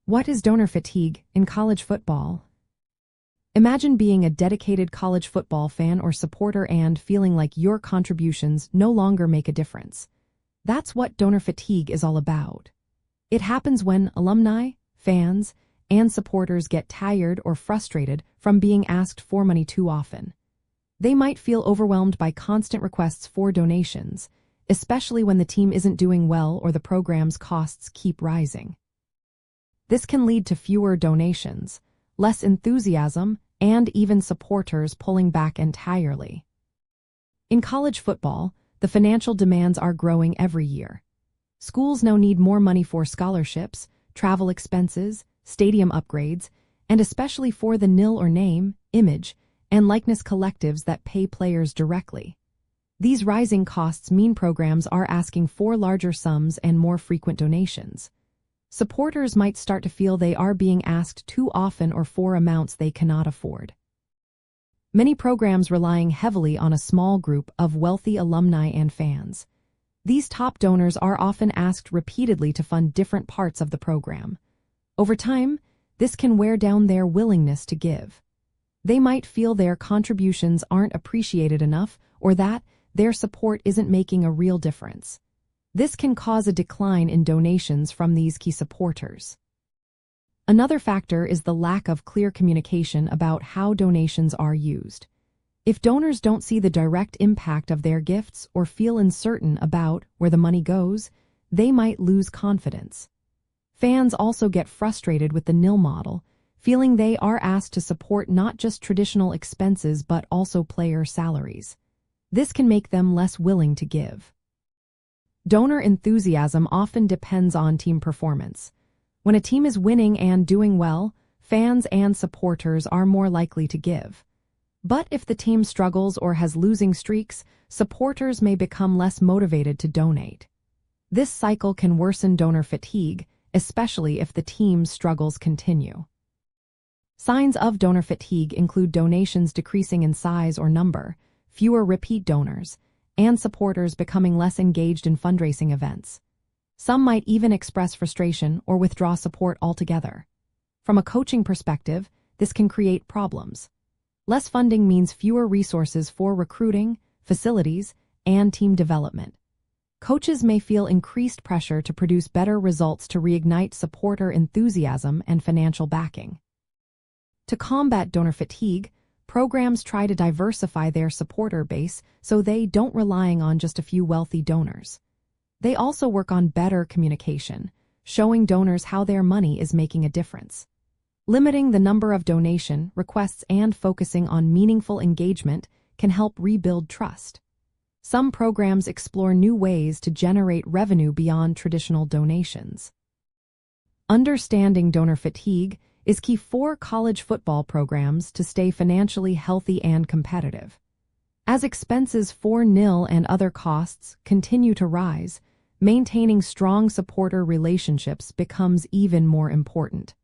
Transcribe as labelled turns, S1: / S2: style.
S1: What is donor fatigue in college football? Imagine being a dedicated college football fan or supporter and feeling like your contributions no longer make a difference. That's what donor fatigue is all about. It happens when alumni, fans, and supporters get tired or frustrated from being asked for money too often. They might feel overwhelmed by constant requests for donations, especially when the team isn't doing well or the program's costs keep rising. This can lead to fewer donations, less enthusiasm, and even supporters pulling back entirely. In college football, the financial demands are growing every year. Schools now need more money for scholarships, travel expenses, stadium upgrades, and especially for the nil or name, image, and likeness collectives that pay players directly. These rising costs mean programs are asking for larger sums and more frequent donations. Supporters might start to feel they are being asked too often or for amounts they cannot afford. Many programs relying heavily on a small group of wealthy alumni and fans. These top donors are often asked repeatedly to fund different parts of the program. Over time, this can wear down their willingness to give. They might feel their contributions aren't appreciated enough or that their support isn't making a real difference. This can cause a decline in donations from these key supporters. Another factor is the lack of clear communication about how donations are used. If donors don't see the direct impact of their gifts or feel uncertain about where the money goes, they might lose confidence. Fans also get frustrated with the nil model, feeling they are asked to support not just traditional expenses but also player salaries. This can make them less willing to give. Donor enthusiasm often depends on team performance. When a team is winning and doing well, fans and supporters are more likely to give. But if the team struggles or has losing streaks, supporters may become less motivated to donate. This cycle can worsen donor fatigue, especially if the team's struggles continue. Signs of donor fatigue include donations decreasing in size or number, fewer repeat donors, and supporters becoming less engaged in fundraising events. Some might even express frustration or withdraw support altogether. From a coaching perspective, this can create problems. Less funding means fewer resources for recruiting, facilities, and team development. Coaches may feel increased pressure to produce better results to reignite supporter enthusiasm and financial backing. To combat donor fatigue, programs try to diversify their supporter base so they don't rely on just a few wealthy donors. They also work on better communication, showing donors how their money is making a difference. Limiting the number of donation requests and focusing on meaningful engagement can help rebuild trust. Some programs explore new ways to generate revenue beyond traditional donations. Understanding donor fatigue is key for college football programs to stay financially healthy and competitive. As expenses for nil and other costs continue to rise, maintaining strong supporter relationships becomes even more important.